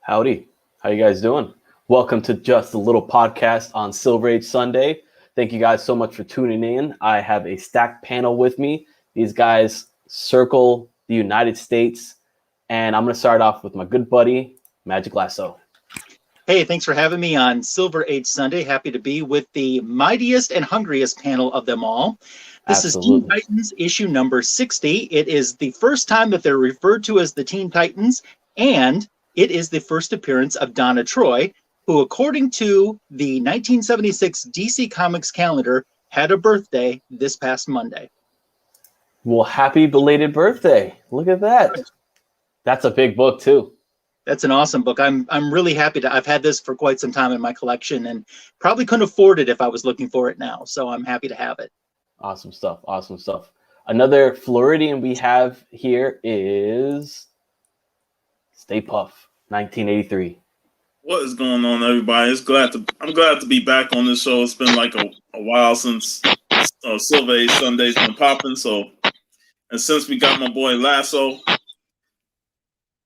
Howdy. How you guys doing? Welcome to Just a Little Podcast on Silver Age Sunday. Thank you guys so much for tuning in. I have a stacked panel with me. These guys circle the United States, and I'm going to start off with my good buddy, Magic Lasso. Hey, thanks for having me on Silver Age Sunday. Happy to be with the mightiest and hungriest panel of them all. This Absolutely. is Teen Titans issue number 60. It is the first time that they're referred to as the Teen Titans, and it is the first appearance of Donna Troy, who, according to the 1976 DC Comics calendar, had a birthday this past Monday. Well, happy belated birthday. Look at that. That's a big book, too. That's an awesome book. I'm really happy I've had this for quite some time in my collection and probably couldn't afford it if I was looking for it now. So I'm happy to have it. Awesome stuff. Awesome stuff. Another Floridian we have here is StayPuff, 1983. What is going on, everybody? I'm glad to be back on this show. It's been like a while since Silver Age Sunday's been popping. And since we got my boy Lasso, I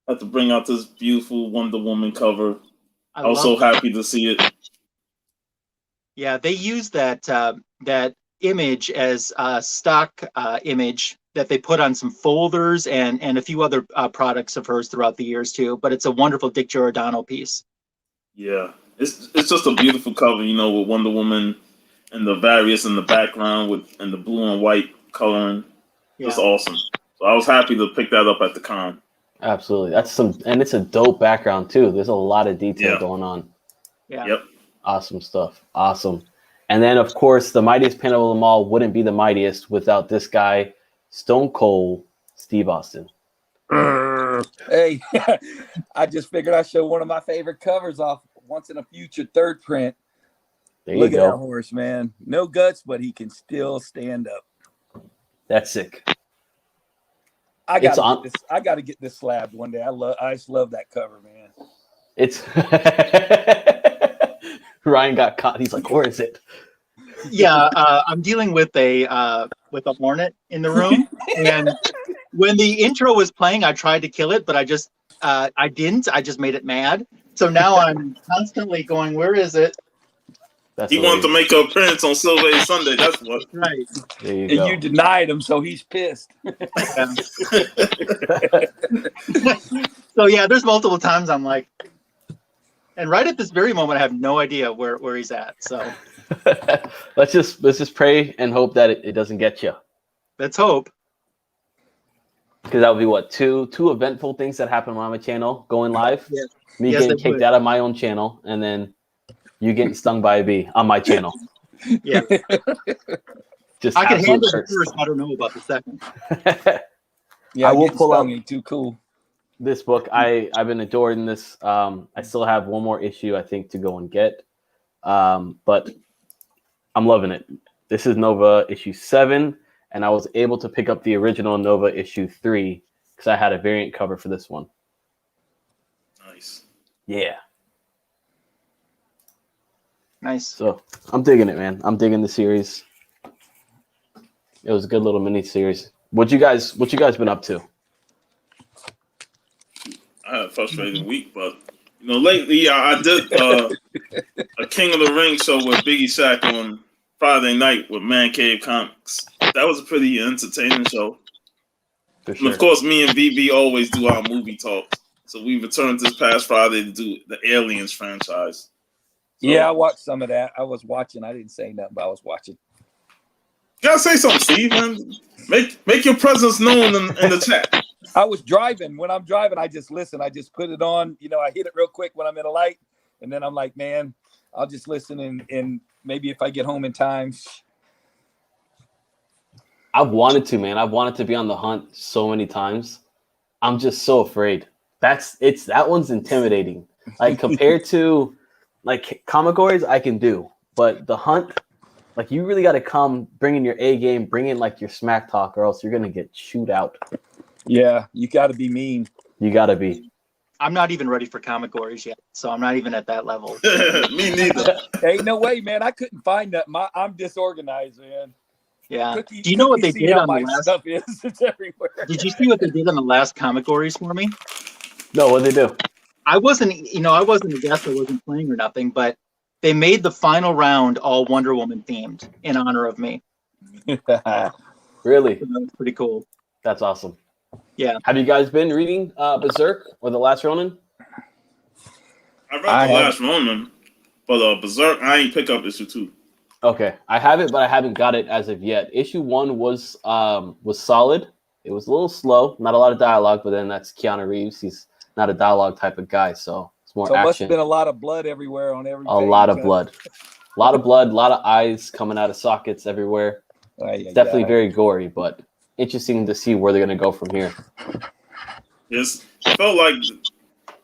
have to bring out this beautiful Wonder Woman cover. I was so happy to see it. Yeah, they use that image as a stock image that they put on some folders and a few other products of hers throughout the years too. But it's a wonderful Dick Giordano piece. Yeah, it's just a beautiful cover, with Wonder Woman and the various in the background and the blue and white coloring. Yeah. It's awesome. So I was happy to pick that up at the con. Absolutely. And it's a dope background too. There's a lot of detail going on. Yeah. Yep. Awesome stuff. Awesome. And then, of course, the mightiest panel of them all wouldn't be the mightiest without this guy, Stone Cold Steve Austin. Hey, I just figured I'd show one of my favorite covers off once in a future third print. Look at that horse, man. No guts, but he can still stand up. That's sick. I gotta get this slabbed one day. I just love that cover, man. It's Ryan got caught. He's like, where is it? Yeah, I'm dealing with a hornet in the room, and when the intro was playing, I tried to kill it, but I didn't. I just made it mad. So now I'm constantly going, where is it? He wanted to make an appearance on Silver Age Sunday. That's what. Right. There you go. You denied him, so he's pissed. So yeah, there's multiple times I'm like, and right at this very moment, I have no idea where he's at. So let's just pray and hope that it doesn't get you. Let's hope. Because that would be what two eventful things that happen on my channel going live. Yes. Me getting kicked out of my own channel, and then you getting stung by a bee on my channel. Yeah. Just I can handle the curse. first. I don't know about the second. Yeah, I will pull out too cool. This book. I've been adoring this. I still have one more issue I think to go and get, but I'm loving it. This is Nova issue 7, and I was able to pick up the original Nova issue 3 because I had a variant cover for this one. Nice. Yeah. Nice. So I'm digging it, man. I'm digging the series. It was a good little mini series. What you guys been up to? I had a frustrating week, but lately I did a King of the Ring show with Biggie Shaq on Friday night with Man Cave Comics. That was a pretty entertaining show. For sure. And of course, me and VV always do our movie talks. So we returned this past Friday to do the Aliens franchise. So, yeah, I watched some of that. I was watching. I didn't say nothing, but I was watching. You gotta say something, Steve. Man. Make your presence known in the chat. I was driving. When I'm driving, I just listen. I just put it on. I hit it real quick when I'm in a light, and then I'm like, man, I'll just listen and maybe if I get home in time. I wanted to, man. I wanted to be on the hunt so many times. I'm just so afraid. That one's intimidating. Like compared to like comic stories, I can do, but the hunt, like you really got to come, bring in your A game, bring in like your smack talk, or else you're gonna get chewed out. Yeah, you got to be mean. You got to be. I'm not even ready for comic stories yet, so I'm not even at that level. Me neither. Ain't no way, man. I couldn't find that. I'm disorganized, man. Yeah. Cookie, Do you know what they did on the last stuff is? It's everywhere. Did you see what they did on the last comic stories for me? No, what'd they do? I wasn't a guest. I wasn't playing or nothing, but they made the final round all Wonder Woman themed in honor of me. Really? So that was pretty cool. That's awesome. Yeah. Have you guys been reading Berserk or The Last Ronin? I read The Last Ronin, but Berserk, I ain't pick up issue 2. Okay, I have it, but I haven't got it as of yet. Issue 1 was solid. It was a little slow, not a lot of dialogue, but then that's Keanu Reeves. He's not a dialogue type of guy, so it's more action. Must have been a lot of blood everywhere on every. A lot of blood, a lot of eyes coming out of sockets everywhere. Definitely very gory, but interesting to see where they're going to go from here. Yes, it felt like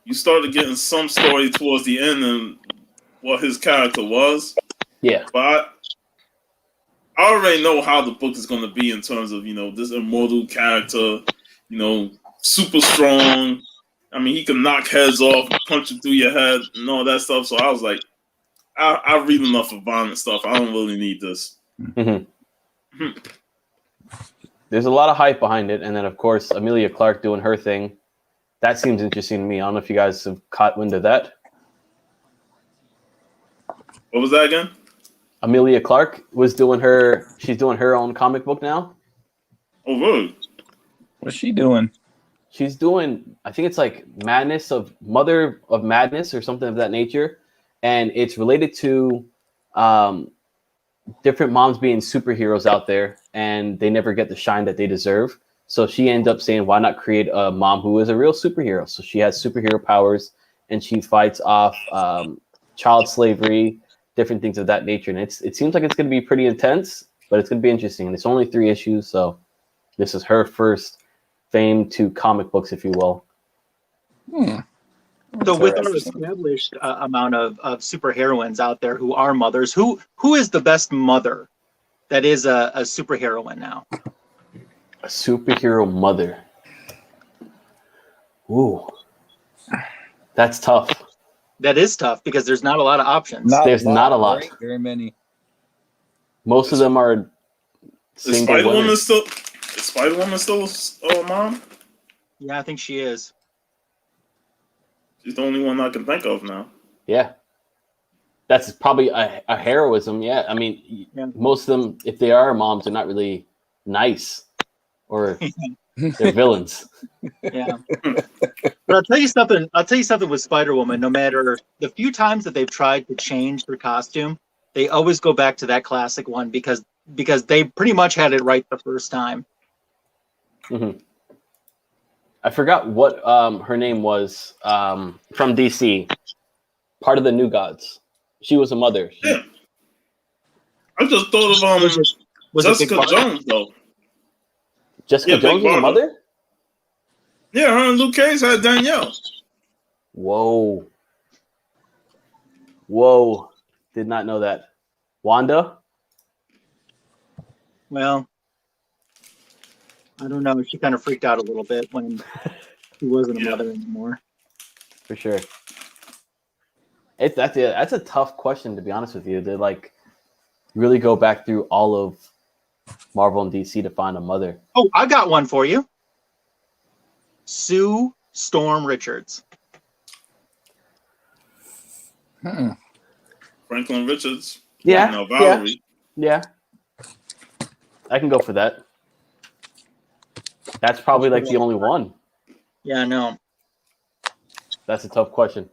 you started getting some story towards the end and what his character was. Yeah, but I already know how the book is going to be in terms of, this immortal character, super strong. I mean, he can knock heads off, punch you through your head, and all that stuff. So I was like, I read enough of violent stuff. I don't really need this. Mm-hmm. There's a lot of hype behind it. And then, of course, Emilia Clarke doing her thing. That seems interesting to me. I don't know if you guys have caught wind of that. What was that again? Emilia Clarke was doing she's doing her own comic book now. Oh, really? What's she doing? She's doing, I think it's like Mother of Madness or something of that nature. And it's related to different moms being superheroes out there and they never get the shine that they deserve. So she ends up saying, why not create a mom who is a real superhero? So she has superhero powers and she fights off child slavery, different things of that nature. And it seems like it's going to be pretty intense, but it's going to be interesting. And it's only 3 issues. So this is her first fame to comic books, if you will. So with our established amount of superheroines out there who are mothers, who is the best mother that is a superheroine now? A superhero mother. Ooh. That's tough. That is tough because there's not a lot of options. There's not a lot. Very many. Most of them are Is Spider-Woman still a mom? Yeah, I think she is. She's the only one I can think of now. Yeah. That's probably a heroism. Yeah. I mean, most of them, if they are moms, they're not really nice or they're villains. Yeah. But I'll tell you something with Spider-Woman. No matter the few times that they've tried to change her costume, they always go back to that classic one because they pretty much had it right the first time. Mm-hmm. I forgot what her name was from DC. Part of the New Gods. She was a mother. Yeah. I just thought of Jessica Jones though. Jessica Jones was a mother? Yeah, her and Luke Cage had Danielle. Whoa. Did not know that. Wanda? Well, I don't know. She kind of freaked out a little bit when she wasn't a mother anymore. For sure. That's a tough question, to be honest with you. To really go back through all of Marvel and DC to find a mother. Oh, I got one for you. Sue Storm Richards. Franklin Richards. Yeah. Valerie. Yeah. I can go for that. That's probably the only one. Yeah, I know. That's a tough question.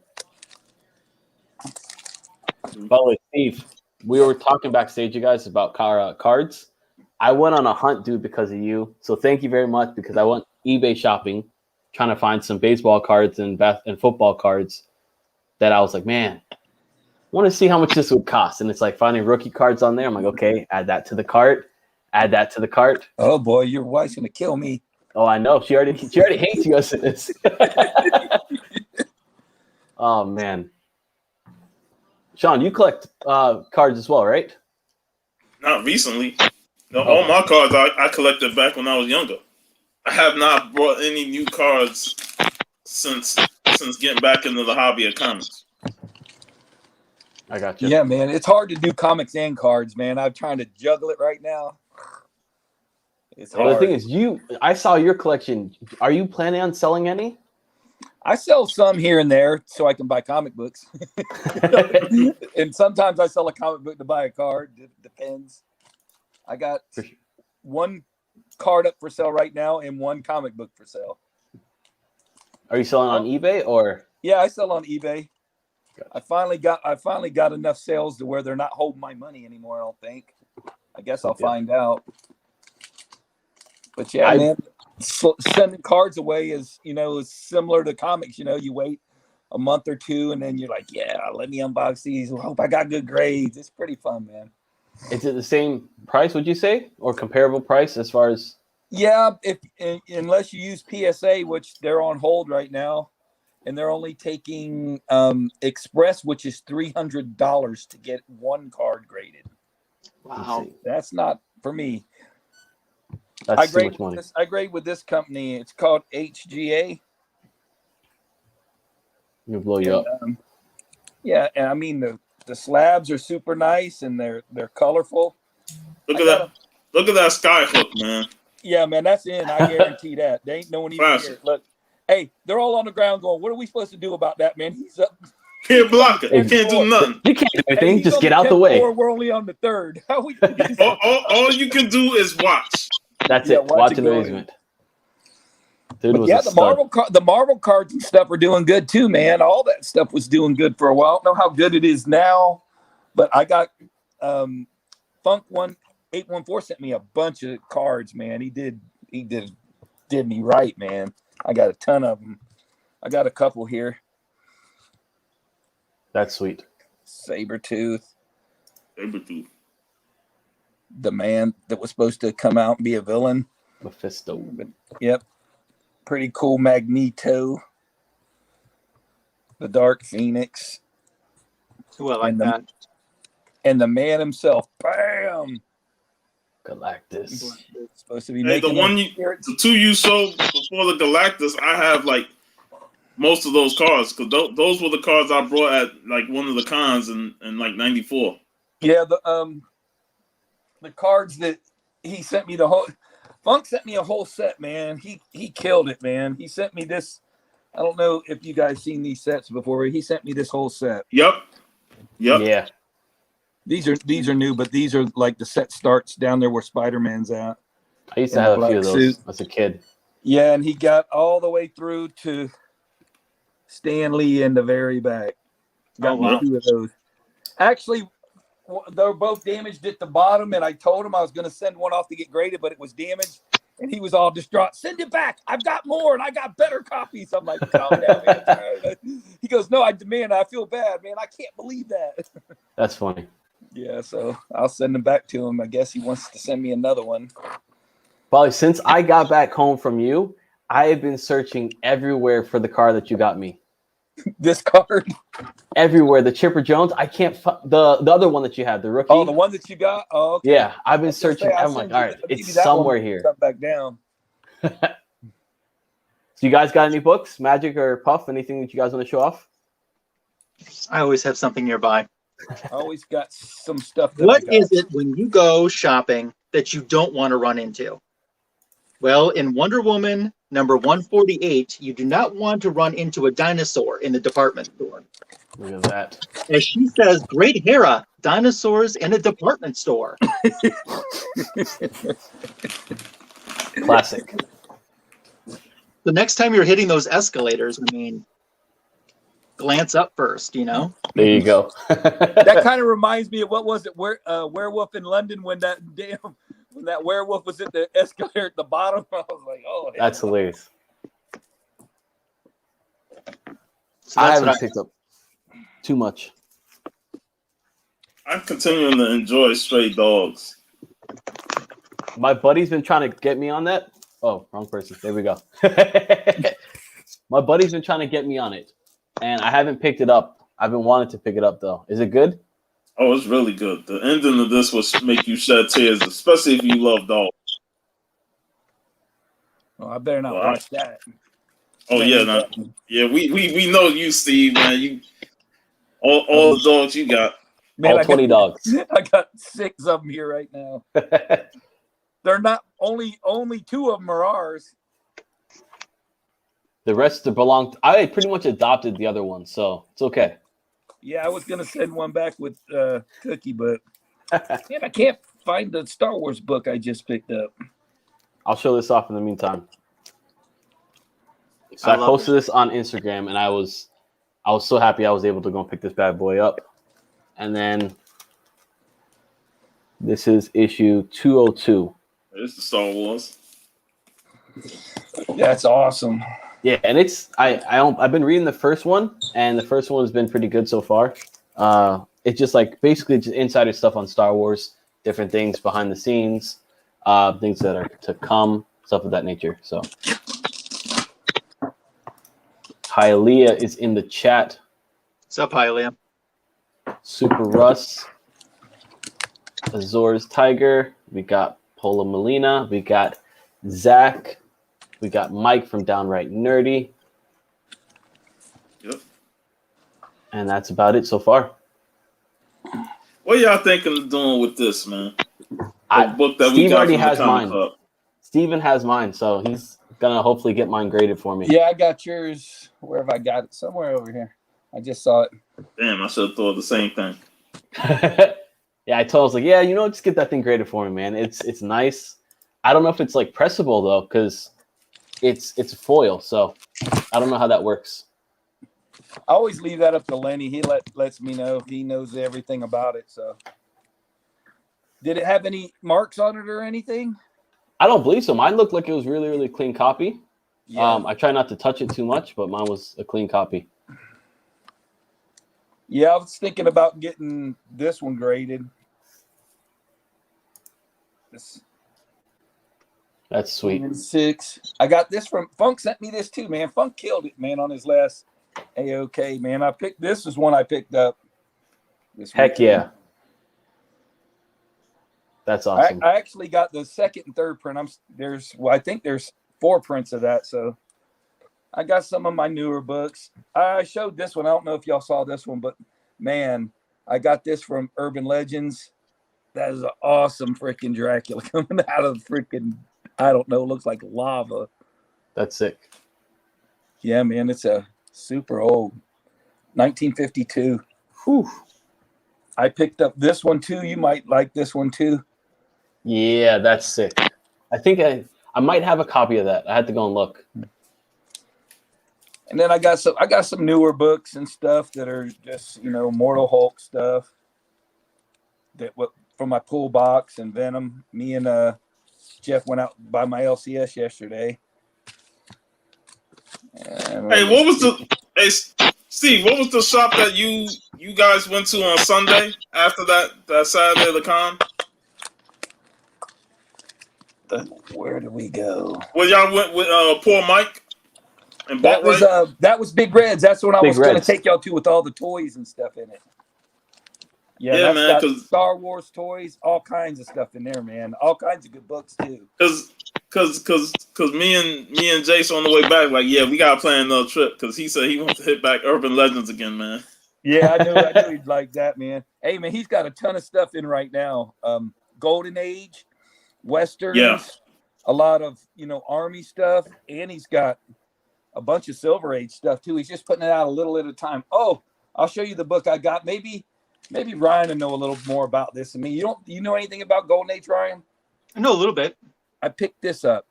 By the way, Steve, we were talking backstage, you guys, about cards. I went on a hunt, dude, because of you. So thank you very much, because I went eBay shopping, trying to find some baseball cards and football cards that I was like, man, I want to see how much this would cost. And it's like finding rookie cards on there. I'm like, okay, add that to the cart. Add that to the cart. Oh boy, your wife's gonna kill me. Oh, I know. She already hates you as it is. Oh man. Sean, you collect cards as well, right? Not recently. No, all my cards I collected back when I was younger. I have not brought any new cards since getting back into the hobby of comics. I got you. Yeah, man, it's hard to do comics and cards, man. I'm trying to juggle it right now. It's hard. Well, the thing is, I saw your collection. Are you planning on selling any? I sell some here and there so I can buy comic books. And sometimes I sell a comic book to buy a card. It depends. I got one card up for sale right now and one comic book for sale. Are you selling on eBay or? Yeah, I sell on eBay. Gotcha. I finally got enough sales to where they're not holding my money anymore, I don't think. I guess I'll find out. But yeah, man, sending cards away is similar to comics. You wait a month or two and then you're like, yeah, let me unbox these. I hope I got good grades. It's pretty fun, man. Is it the same price, would you say, or comparable price as far as? Yeah, unless you use PSA, which they're on hold right now, and they're only taking Express, which is $300 to get one card graded. Wow, that's not for me. That's too much money. I grade with this company. It's called HGA. You'll blow you up. Yeah, and I mean the slabs are super nice and they're colorful. Look at that skyhook, man. Yeah, man, that's in. I guarantee that. They ain't no one even here. Look, hey, they're all on the ground going, what are we supposed to do about that, man? He's up. Can't block it. You can't do nothing. You can't do anything. Just get out the way. We're only on the third. How we all you can do is watch. That's it. Watch amazement. Dude, yeah, the Marvel cards and stuff are doing good too, man. All that stuff was doing good for a while. I don't know how good it is now, but I got Funk 1814 sent me a bunch of cards, man. He did me right, man. I got a ton of them. I got a couple here. That's sweet. Sabretooth. The man that was supposed to come out and be a villain. Mephisto. Yep. Pretty cool Magneto. The Dark Phoenix. Ooh, I like that. And the man himself. Bam! Galactus. It's supposed to be the two you sold before the Galactus, I have like most of those cards because those were the cards I brought at like one of the cons in like '94. Yeah, the cards that he sent me Funk sent me a whole set, man. He killed it, man. He sent me this. I don't know if you guys seen these sets before, but he sent me this whole set. Yep. Yeah. These are new, but these are like the set starts down there where Spider-Man's at. I used to have a few of those as a kid. Yeah, and he got all the way through to Stan Lee in the very back. Got me 2 of those. Actually, they're both damaged at the bottom, and I told him I was going to send one off to get graded, but it was damaged, and he was all distraught. Send it back. I've got more, and I got better copies. I'm like, calm down, man. He goes, no, I feel bad, man. I can't believe that. That's funny. Yeah, so I'll send them back to him. I guess he wants to send me another one. Probably since I got back home from you, I have been searching everywhere for the card that you got me. This card? Everywhere. The Chipper Jones. I can't the other one that you had, the rookie. Oh, the one that you got? Oh, okay. Yeah, I've been searching. I'm like, all right, it's somewhere here. Come back down. So you guys got any books, Magic or Puff? Anything that you guys want to show off? I always have something nearby. I always got some stuff. What is it when you go shopping that you don't want to run into? Well, in Wonder Woman number 148, you do not want to run into a dinosaur in the department store. Look at that. As she says, great Hera, dinosaurs in a department store. Classic. The next time you're hitting those escalators, glance up first, There you go. That kind of reminds me of what was it? Werewolf in London when that werewolf was at the escalator at the bottom. I was like, oh, that's hilarious. So I haven't picked up too much. I'm continuing to enjoy Stray Dogs. My buddy's been trying to get me on that. Oh, wrong person. There we go. My buddy's been trying to get me on it, and I haven't picked it up. I've been wanting to pick it up, though. Is it good? Oh, it's really good. The ending of this will make you shed tears, especially if you love dogs. Oh, I better not watch that. Oh yeah, we know you, Steve, man. You all the dogs you got. Man, all 20 dogs. I got 6 of them here right now. They're not only 2 of them are ours. The rest belong. I pretty much adopted the other one, so it's okay. Yeah, I was gonna send one back with Cookie, but man, I can't find the Star Wars book I just picked up. I'll show this off in the meantime. So I posted this on Instagram, and I was so happy I was able to go and pick this bad boy up. And then this is issue 202. It's the Star Wars. That's awesome. Yeah, and it's I've been reading the first one, and the first one has been pretty good so far. It's just like basically just insider stuff on Star Wars, different things behind the scenes, things that are to come, stuff of that nature. So Hialeah is in the chat. What's up, Hialeah? Super Russ, Azor's Tiger. We got Pola Molina. We got Zach. We got Mike from Downright Nerdy. Yep. And that's about it so far. What y'all thinking of doing with this, man? The book that Steve we got already from has the Comic mine. Club. Steven has mine, so he's gonna hopefully get mine graded for me. Yeah, I got yours. Where have I got it? Somewhere over here. I just saw it. Damn, I should have thought the same thing. Yeah, I told I was like, yeah, just get that thing graded for me, man. It's nice. I don't know if it's like pressable though, because it's foil, so I don't know how that works. I always leave that up to Lenny. He lets me know. He knows everything about it. So, did it have any marks on it or anything? I don't believe so. Mine looked like it was really, really clean copy. Yeah. I try not to touch it too much, but mine was a clean copy. Yeah, I was thinking about getting this one graded. That's sweet. 6. I got this from Funk. Sent me this too, man. Funk killed it, man, on his last AOK, man. This is one I picked up. Heck yeah. That's awesome. I actually got the second and third print. I think there's 4 prints of that. So I got some of my newer books. I showed this one. I don't know if y'all saw this one, but man, I got this from Urban Legends. That is an awesome freaking Dracula coming out of freaking, I don't know, looks like lava. That's sick. Yeah, man, it's a super old 1952. Whew. I picked up this one too. You might like this one too. Yeah, that's sick. I think I might have a copy of that. I had to go and look. And then I got some newer books and stuff that are just, Mortal Hulk stuff from my pool box and Venom. Me and Jeff went out by my LCS yesterday. Hey, Steve, what was the shop that you guys went to on Sunday after that Saturday of the con? Where did we go? Well, y'all went with poor Mike and Boatwright? That was Big Reds. That's what I was going to Reds. take y'all to with all the toys and stuff in it. Yeah, man. Got Star Wars toys, all kinds of stuff in there, man. All kinds of good books too. Cause me and Jason on the way back, like, yeah, we gotta plan another trip. Cause he said he wants to hit back Urban Legends again, man. Yeah, I knew he'd like that, man. Hey, man, he's got a ton of stuff in right now. Golden Age, Westerns, yeah, a lot of Army stuff, and he's got a bunch of Silver Age stuff too. He's just putting it out a little at a time. Oh, I'll show you the book I got. Maybe Ryan will know a little more about this than me. You know anything about Golden Age, Ryan? I know a little bit. I picked this up.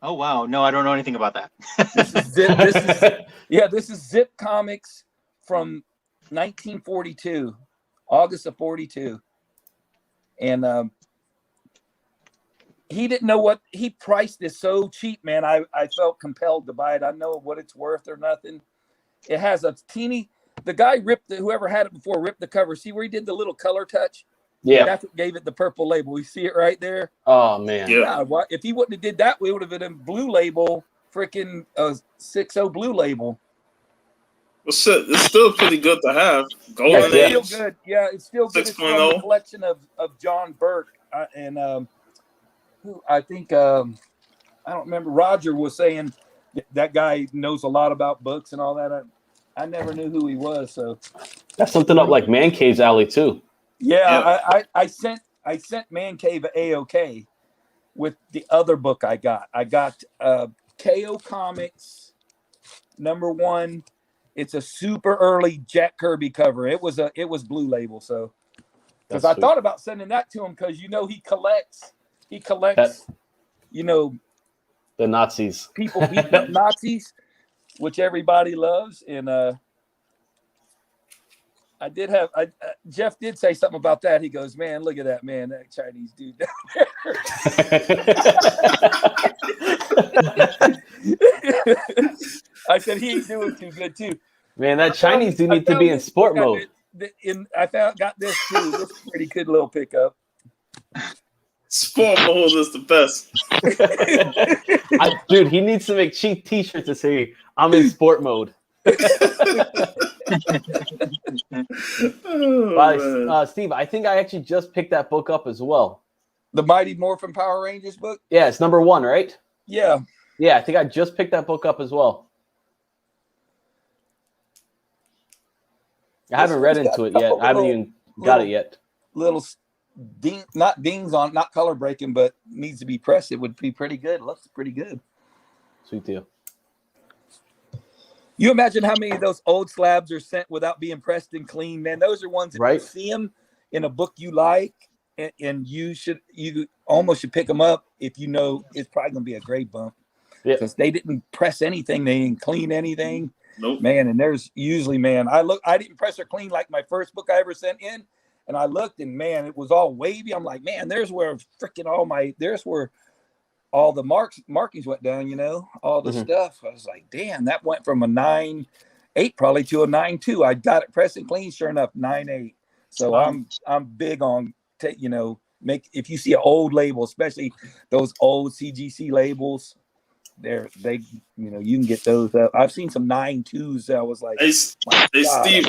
Oh wow! No, I don't know anything about that. This is Zip Comics from 1942, August of 42, and he didn't know what he priced this so cheap, man. I felt compelled to buy it. I know what it's worth or nothing. It has a teeny. The guy whoever had it before ripped the cover. See where he did the little color touch? Yeah, that's what gave it the purple label. You see it right there? Oh man, yeah. If he wouldn't have did that, we would have been a blue label, freaking 6.0 blue label. Well, shit, it's still pretty good to have. Golden Age. It's still good. Yeah, it's still good. It's from the collection of John Burke and who I think I don't remember. Roger was saying that guy knows a lot about books and all that. I never knew who he was. So that's something up like Man Cave's alley too. Yeah, I sent Man Cave AOK with the other book I got. I got KO Comics number 1. It's a super early Jack Kirby cover. It was Blue Label, so because I thought about sending that to him because he collects the Nazis. People beating up Nazis, which everybody loves. And Jeff did say something about that. He goes, man, look at that, man, that Chinese dude down there. I said he ain't doing too good too. Man, that Chinese dude need to be in sport mode. Got this too. This is a pretty good little pickup. Sport mode is the best. Dude, he needs to make cheap T-shirts to say I'm in sport mode. Steve, I think I actually just picked that book up as well. The Mighty Morphin Power Rangers book? Yeah, it's number 1, right? Yeah. Yeah, I think I just picked that book up as well. I haven't read into it yet. I haven't even got it yet. Little not dings on, not color breaking, but needs to be pressed. It would be pretty good. Looks pretty good. Sweet deal. You imagine how many of those old slabs are sent without being pressed and cleaned, man. Those are ones that you see them in a book you like, and you almost should pick them up if you know it's probably going to be a grade bump. Yeah, because they didn't press anything, they didn't clean anything. Nope. Man, and there's usually, man, I didn't press or clean like my first book I ever sent in, and I looked, and man, it was all wavy. I'm like, man, there's where all the markings went down, all the stuff. I was like, damn, that went from a 9.8 probably to a 9.2. I got it pressed and clean, sure enough, 9.8. So I'm big on if you see an old label, especially those old CGC labels, you can get those up. I've seen some 9.2s that I was like, hey Steve,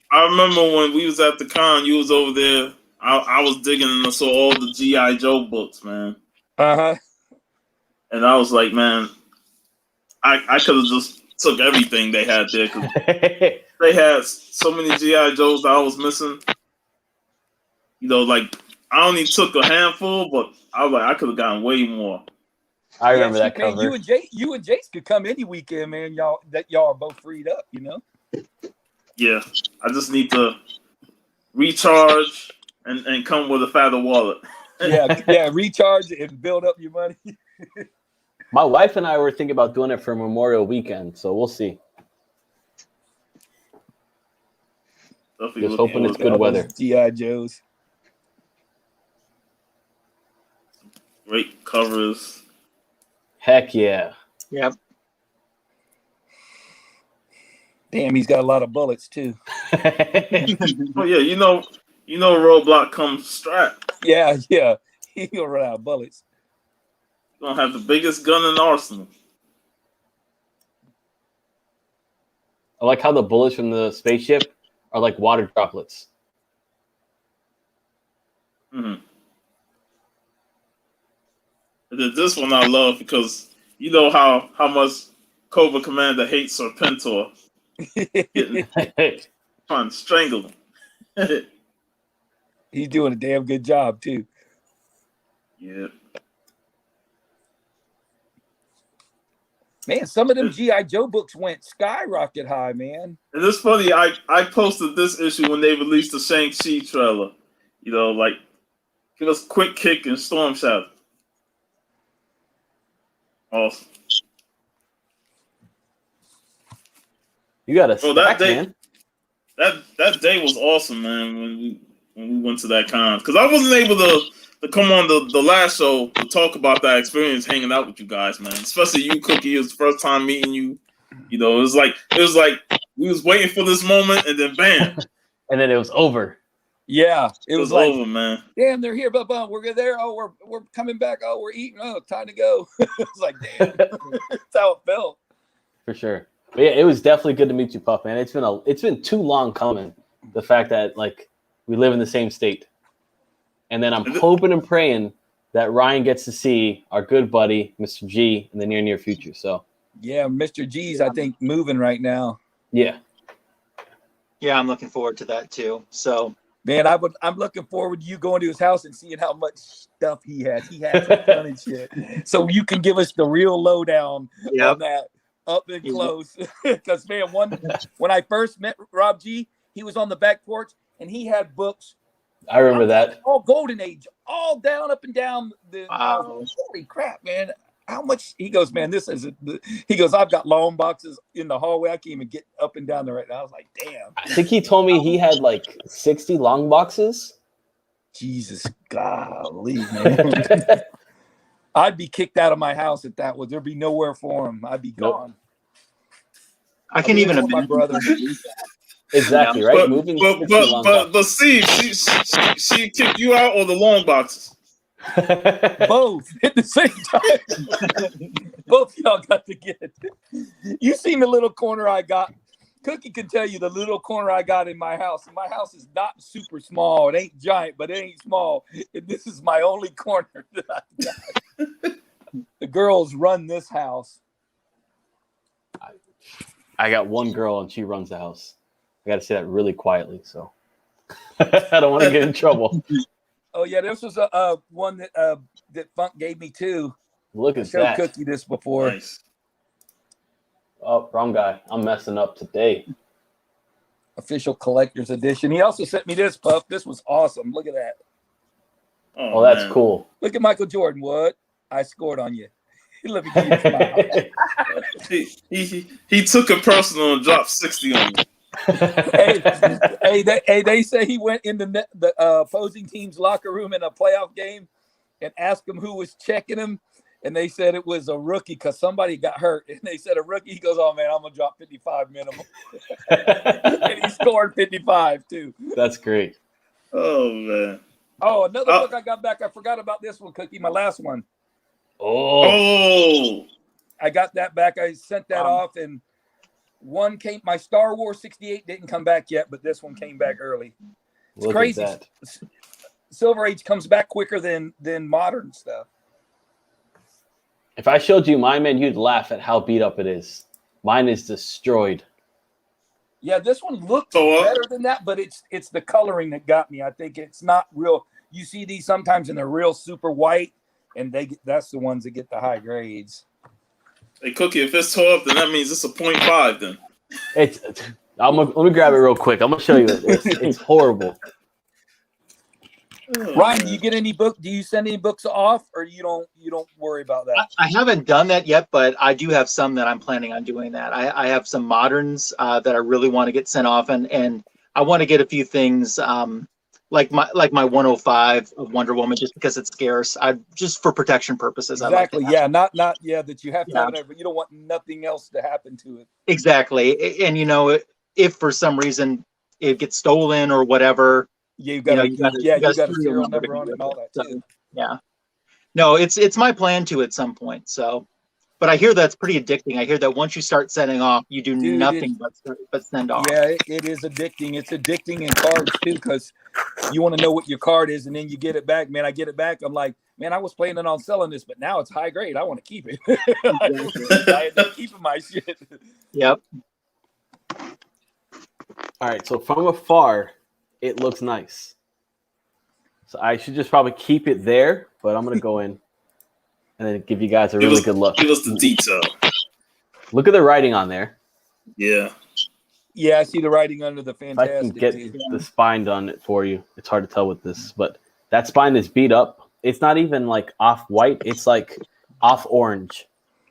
I remember when we was at the con, you was over there. I was digging and I saw all the G.I. Joe books, man. Uh-huh. And I was like, man, I could have just took everything they had there because they had so many G.I. Joes that I was missing. Like I only took a handful, but I was like, I could have gotten way more. I remember that cover. You and Jace could come any weekend, man. Y'all are both freed up, Yeah, I just need to recharge and come with a fatter wallet. yeah, recharge and build up your money. My wife and I were thinking about doing it for Memorial Weekend, so we'll see. Just hoping it's good weather. G.I. Joes. Great covers. Heck yeah. Yep. Damn, he's got a lot of bullets too. Oh yeah, Roadblock comes strapped. Yeah. He gonna run out of bullets. Gonna have the biggest gun in the arsenal. I like how the bullets from the spaceship are like water droplets. Mm-hmm. This one I love because you know how much Cobra Commander hates Serpentor. Trying to strangle him. He's doing a damn good job too. Yeah. Man, some of them G.I. Joe books went skyrocket high, man. And it's funny, I posted this issue when they released the Shang-Chi trailer. Give us Quick Kick and Storm Shadow. Awesome. You got a stack, that day, man. That day was awesome, man. When we went to that con, because I wasn't able to come on the last show to talk about that experience hanging out with you guys, man. Especially you, Cookie. It was the first time meeting you. It was like we was waiting for this moment, and then bam, and then it was over. Yeah, it was like, over, man. Damn, they're here, but we're there. Oh, we're coming back. Oh, we're eating. Oh, time to go. It's like, damn, that's how it felt. For sure. But yeah, it was definitely good to meet you, Puff, man. It's been too long coming. The fact that we live in the same state, and then I'm hoping and praying that Ryan gets to see our good buddy, Mr. G, in the near future. So yeah, Mr. G's I think moving right now. Yeah. Yeah, I'm looking forward to that too. So. Man, I'm looking forward to you going to his house and seeing how much stuff he had. He had some ton of shit. So you can give us the real lowdown on that. up and close. Because man, when I first met Rob G, he was on the back porch and he had books. I remember that. All Golden Age, all down, up and down. Wow. Holy crap, man. How much? He goes, man, this is he goes, I've got long boxes in the hallway. I can't even get up and down there right now. I was like, damn. I think he told me he had like 60 long boxes. Jesus, golly, man. I'd be kicked out of my house if that was. There'd be nowhere for him. I'd be gone. I can even imagine my brother. Exactly, Yeah. right? But Steve, she kicked you out or the long boxes? Both at the same time. Both y'all got to get it. You seen the little corner I got. Cookie can tell you the little corner I got in my house. My house is not super small. It ain't giant, but it ain't small. And this is my only corner that I got. The girls run this house. I got one girl and she runs the house. I got to say that really quietly, so I don't want to get in trouble. Oh yeah, this was a one that Funk gave me too. Look I at showed that. Cookie this before. Nice. Oh, wrong guy. I'm messing up today. Official collector's edition. He also sent me this, Puff. This was awesome. Look at that. Oh, that's man. cool. Look at Michael Jordan. What? I scored on you. Let me give you a smile. He took it personal and dropped 60 on me. They say he went in the opposing team's locker room in a playoff game and asked him who was checking him, and they said it was a rookie because somebody got hurt. And they said a rookie. He goes, "Oh man, I'm gonna drop 55 minimum," and he scored 55 too. That's great. Oh man. Oh, another book I got back. I forgot about this one, Cookie. My last one. Oh. I got that back. I sent that off, and one came. My Star Wars 68 didn't come back yet, but this one came back early. It's Look crazy. at that. Silver Age comes back quicker than modern stuff. If I showed you mine, man, you'd laugh at how beat up it is. Mine is destroyed. Yeah, this one looks better than that, but it's the coloring that got me. I think it's not real. You see these sometimes and they're real super white, and that's the ones that get the high grades. Hey, Cookie, if it's 12, then that means it's a 0.5 then. Let me grab it real quick. I'm gonna show you. It's horrible. Oh, Ryan, man. do you get any book? Do you send any books off, or you don't worry about that? I haven't done that yet, but I do have some that I'm planning on doing that. I have some moderns that I really want to get sent off, and I want to get a few things like my 105 of Wonder Woman, just because it's scarce. Just for protection purposes. Exactly. I like Yeah. Not that you have to have it, but you don't want nothing else to happen to it. Exactly. And if for some reason it gets stolen or whatever. You got a serial number on it and all that too. Yeah. No, it's my plan to at some point. So, but I hear that's pretty addicting. I hear that once you start sending off, you do nothing but send off. Yeah, it is addicting. It's addicting in cards too, because you want to know what your card is, and then you get it back. Man, I get it back. I'm like, man, I was planning on selling this, but now it's high grade. I want to keep it. I end up keeping my shit. Yep. All right, so from afar, it looks nice. So I should just probably keep it there, but I'm going to go in and then give you guys a really good look. Give us the detail. Look at the writing on there. Yeah. Yeah, I see the writing under the If I fantastic. can get the spine done for you. It's hard to tell with this, but that spine is beat up. It's not even like off white. It's like off orange.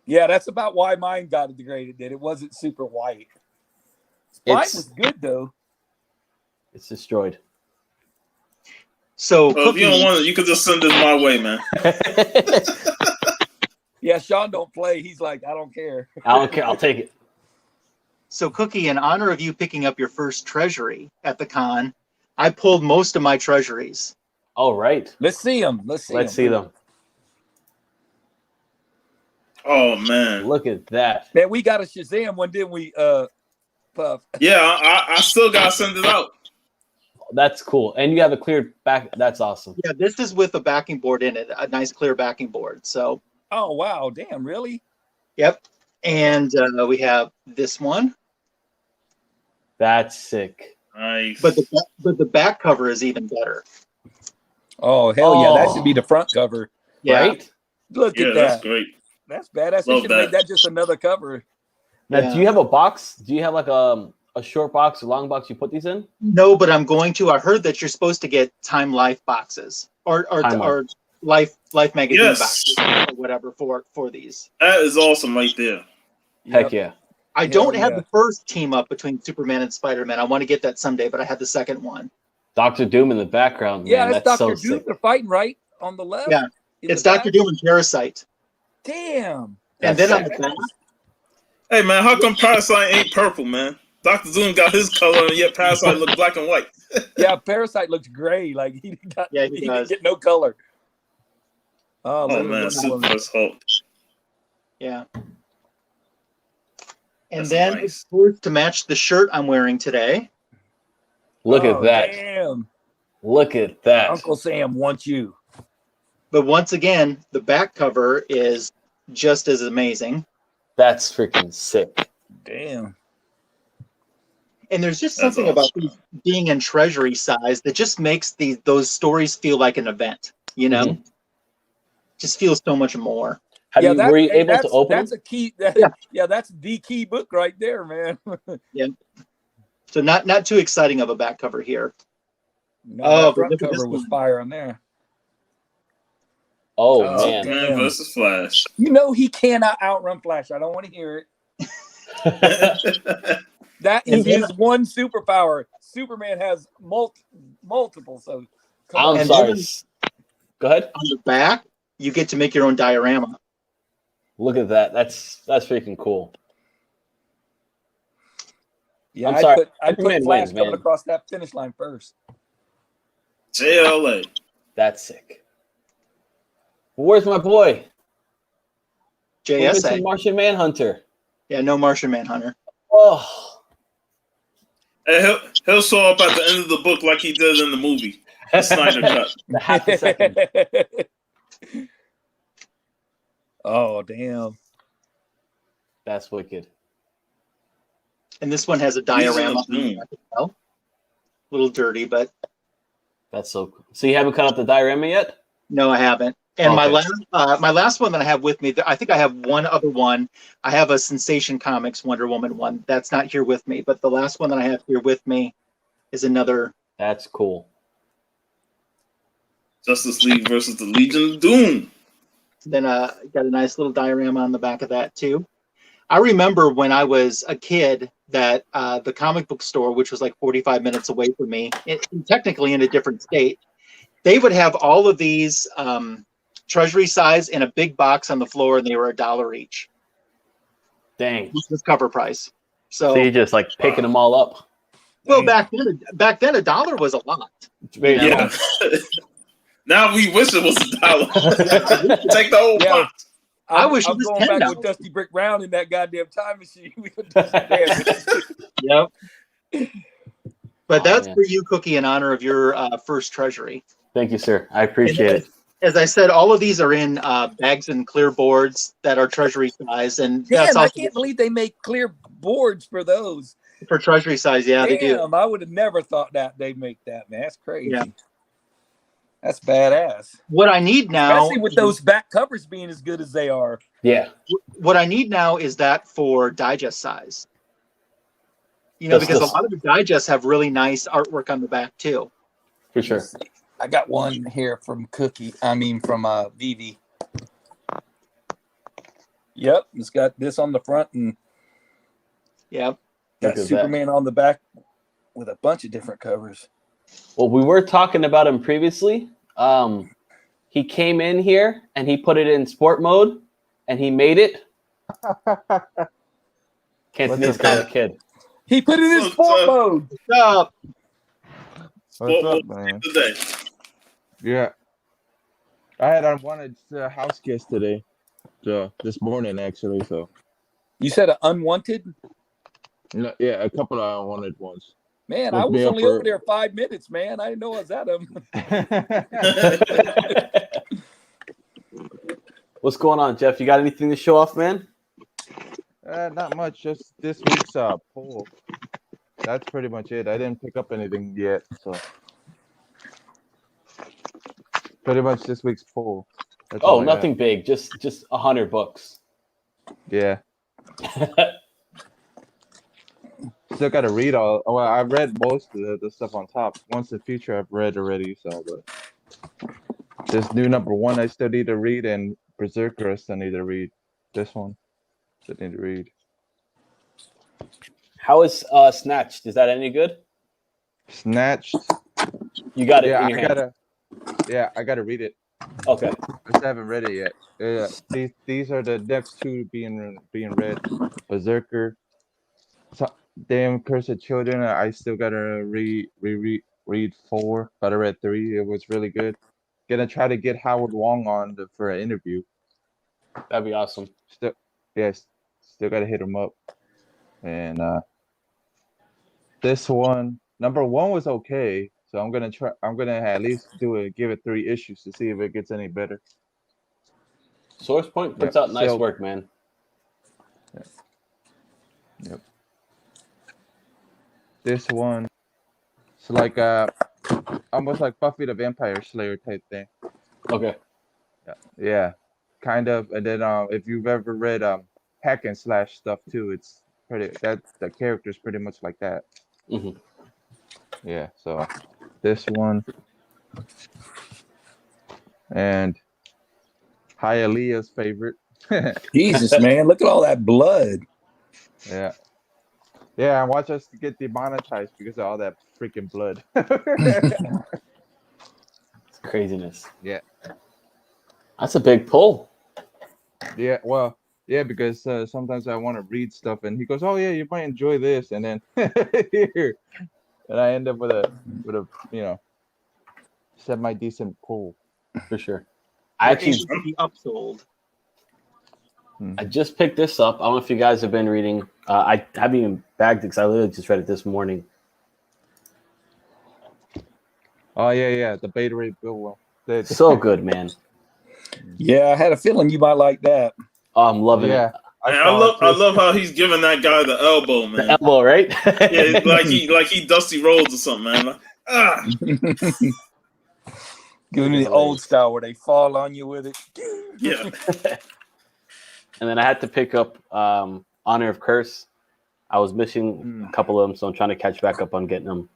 Yeah, that's about why mine got degraded. That it wasn't super white. Mine was good though. It's destroyed. So if you don't want it, you could just send this my way, man. Yeah, Sean don't play. He's like, I don't care. I don't care. I'll take it. So Cookie, in honor of you picking up your first treasury at the con, I pulled most of my treasuries. All right. Let's see them. Let's see them. Oh man. Look at that. Man, we got a Shazam one, didn't we, Puff? Yeah, I still gotta send it out. That's cool. And you have a cleared back. That's awesome. Yeah, this is with a backing board in it, a nice clear backing board. So. Oh wow! Damn, really? Yep. And we have this one. That's sick. Nice. But the back cover is even better. Oh hell yeah! That should be the front cover, Yeah. Right? Look at that. That's great. That's badass. They Love should that. make that just another cover. Now, do you have a box? Do you have like a short box or long box you put these in? No, but I'm going to. I heard that you're supposed to get Time Life boxes or Life magazine boxes or whatever for these. That is awesome right there. Heck yeah. I don't have the first team up between Superman and Spider-Man. I want to get that someday, but I had the second one. Dr. Doom in the background. Yeah, man, that's so Dr. Doom. sick. They're fighting right on the left. Yeah, it's Dr. Doom and Parasite. Damn. And then on the back. Hey man, how come Parasite ain't purple, man? Dr. Doom got his color, and yet Parasite look black and white. Yeah, Parasite looks gray. Like he didn't get no color. Oh man, Super Hulk. Yeah. And That's then nice. to match the shirt I'm wearing today. Look at that. Damn. Look at that. Uncle Sam wants you. But once again, the back cover is just as amazing. That's freaking sick. Damn. And there's just something about these being in treasury size that just makes those stories feel like an event, you know? Mm-hmm. Just feels so much more. Were you able to open That's them? a key. That's the key book right there, man. Yeah. So not too exciting of a back cover here. No, the front cover was fire on there. Oh man. Superman versus Flash. You know he cannot outrun Flash. I don't want to hear it. That is his one superpower. Superman has multiple. So I'm sorry. Go ahead. On the back, you get to make your own diorama. Look at that. That's freaking cool. Yeah, I'm sorry. I'd put Flash coming across that finish line first. JLA. That's sick. Where's my boy? JSA. Martian Manhunter. Yeah, no Martian Manhunter. Oh. Hey, he'll show up at the end of the book like he did in the movie. The Snyder Cut. The half a second. Oh, damn. That's wicked. And this one has a diorama. A little dirty, but that's so cool. So you haven't cut out the diorama yet? No, I haven't. And my last one that I have with me, I think I have one other one. I have a Sensation Comics Wonder Woman one. That's not here with me, but the last one that I have here with me is another. That's cool. Justice League versus the Legion of Doom. Then got a nice little diorama on the back of that too. I remember when I was a kid that the comic book store, which was like 45 minutes away from me, technically in a different state, they would have all of these treasury size in a big box on the floor, and they were $1 each. Dang. Which was cover price. So you're just like picking them all up. Well, back then $1 was a lot. Yeah. Now we wish it was $1. Take the whole box. I wish I'm it was going $10. back with Dusty Brick Brown in that goddamn time machine. We could do some damage. Yep. But that's for you, Cookie, in honor of your first treasury. Thank you, sir. I appreciate it. As I said, all of these are in bags and clear boards that are treasury size, and that's I can't believe they make clear boards for those. For treasury size, yeah, they do. I would have never thought that they'd make that, man. That's crazy. Yeah. That's badass. What I need now, especially with those back covers being as good as they are. Yeah. What I need now is that for digest size. You know, because a lot of the digests have really nice artwork on the back too. For sure. I got one here from from Vivi. Yep, it's got this on the front and got Superman on the back with a bunch of different covers. Well, we were talking about him previously. He came in here and he put it in sport mode and he made it. Cantonese Comic Kid. He put it in sport mode. What's up? What's up, man? Today? Yeah. I had unwanted house guest today. This morning, actually. So. You said an unwanted? No, yeah, a couple of unwanted ones. Man, I was only over there 5 minutes, man. I didn't know I was at him. What's going on, Jeff? You got anything to show off, man? Not much. Just this week's poll. That's pretty much it. I didn't pick up anything yet, so pretty much this week's poll. Oh, nothing big. Just 100 books. Yeah. Still got to read all. Well, I read most of the stuff on top. Once the Future, I've read already. So, but this new #1, I still need to read, and Berserker, I still need to read. This one, still need to read. How is Snatched? Is that any good? Snatched. You got it Yeah, in your hand. I gotta read it. Okay. I just haven't read it yet. Yeah, these are the next two being read. Berserker. So, Damn Cursed Children. I still gotta read 4, but I read 3. It was really good. Gonna try to get Howard Wong on for an interview. That'd be awesome. Yes, still gotta hit him up. And this one, #1 was okay. So I'm gonna try. I'm gonna at least give it 3 issues to see if it gets any better. Source Point puts out nice work, man. Yep. This one, it's like almost like Buffy the Vampire Slayer type thing. Okay. Yeah, kind of. And then if you've ever read hack and slash stuff too, it's the character's pretty much like that. Mm-hmm. Yeah. So this one and Hialeah's favorite. Jesus, man, look at all that blood. Yeah. Yeah, and watch us get demonetized because of all that freaking blood. It's craziness. Yeah. That's a big pull. Yeah, well, yeah, because sometimes I want to read stuff, and he goes, "Oh yeah, you might enjoy this," and then here, and I end up with a semi decent pull For sure. I actually be upsold. I just picked this up. I don't know if you guys have been reading. I haven't even bagged it because I literally just read it this morning. Oh yeah, the Beta Ray Bill one. So good, man. Yeah, I had a feeling you might like that. Oh, I'm loving it. I love how he's giving that guy the elbow, man. The elbow, right? Yeah, like he Dusty Rhodes or something, man. Like, ah. Giving me the old style where they fall on you with it. Yeah. And then I had to pick up Honor of Curse. I was missing a couple of them, so I'm trying to catch back up on getting them.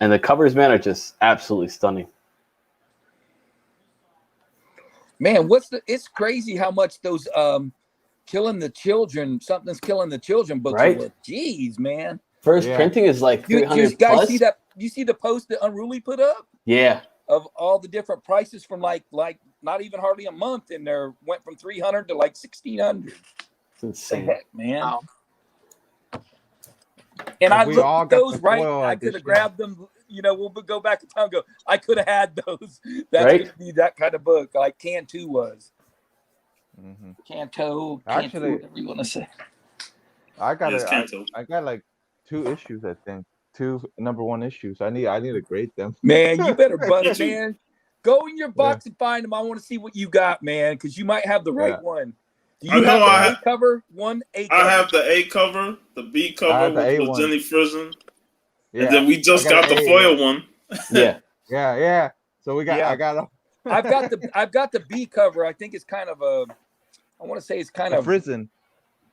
And the covers, man, are just absolutely stunning. Man, it's crazy how much those killing the children, something's killing the children books Right? are worth. Jeez, man. First printing is like 300 you guys plus. see that? You see the post that Unruly put up? Yeah. Of all the different prices from like not even hardly a month, and there went from 300 to like 1,600. It's insane. Heck, man. Wow. And I We looked all at got those, the right? foil I could have edition. grabbed them. We'll go back in time and go, I could have had those. That's Right? going to be that kind of book, like Cantu was. Mm-hmm. Cantu, Actually, whatever you want to say. I got Yes, Kanto. I got like 2 issues, I think. 2 #1 issues. I need to grade them. Man, you better Me bust, too. man. Go in your box and find them. I want to see what you got, man, because you might have the right one. Do I you know have I the A cover? One A cover. I have the A cover, the B I cover have the A with one. Jenny Frison, Yeah. and then we just I got got the A, foil one. Yeah. Yeah. So we got Yeah. I got I've got the B cover. I think it's kind of I want to say it's kind the of Frison.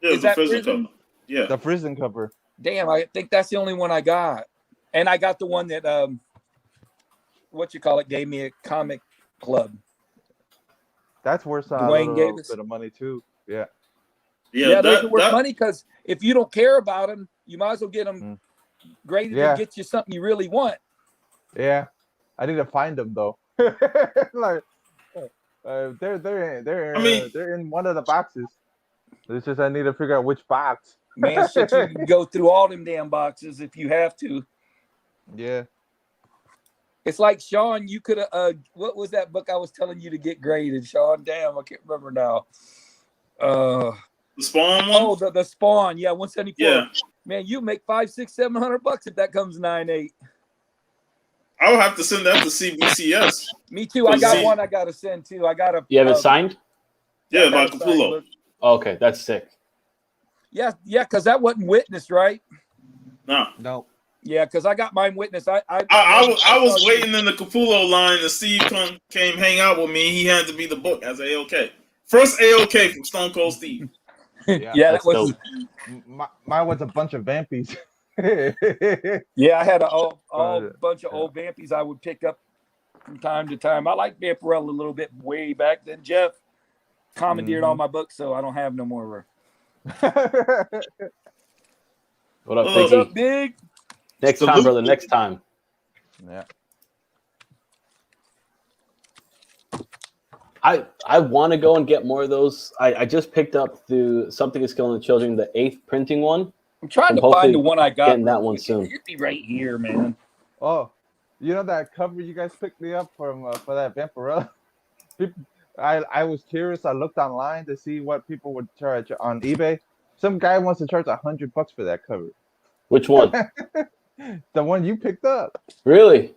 Yeah, Is the that Frison Frison? cover. Yeah. The Frison cover. damn. I think that's the only one I got, and I got the one that gave me a comic club. That's worth Dwayne a gave little us. bit of money too. Yeah. Yeah, those are worth that money because if you don't care about them, you might as well get them graded Yeah. to get you something you really want. Yeah. I need to find them though. Like they're in one of the boxes. It's just I need to figure out which box. Man, shit, you can go through all them damn boxes if you have to. Yeah. It's like Sean, you could have. What was that book I was telling you to get graded, Sean? Damn, I can't remember now. the Spawn one. Oh, the Spawn, yeah, 174. Yeah. Man, you make $500, $600, $700 if that comes 9.8. I would have to send that to CBCS. Me too. I got one I got to send too. I got a. You have it signed? Yeah, I by got a signed Capullo. book. Okay, that's sick. Yeah, because that wasn't witnessed, right? No. Yeah, because I got mine witnessed. I was waiting in the Capullo line, and Steve came hang out with me. He had to be the book as AOK. First AOK from Stone Cold Steve. Yeah, that was. Mine was a bunch of vampies. Yeah, I had a bunch of old Vampies I would pick up from time to time. I like Vampirella a little bit way back then. Jeff commandeered all my books, so I don't have no more. What up, What's up, Big? Next time, brother. Next time. Yeah. I want to go and get more of those. I just picked up through Something is Killing the Children, the 8th printing one. I'm trying to find the one I got. Getting that one soon. It'd be right here, man. Oh, you know that cover you guys picked me up from for that Vampirella? I was curious. I looked online to see what people would charge on eBay. Some guy wants to charge $100 for that cover. Which one? The one you picked up. Really?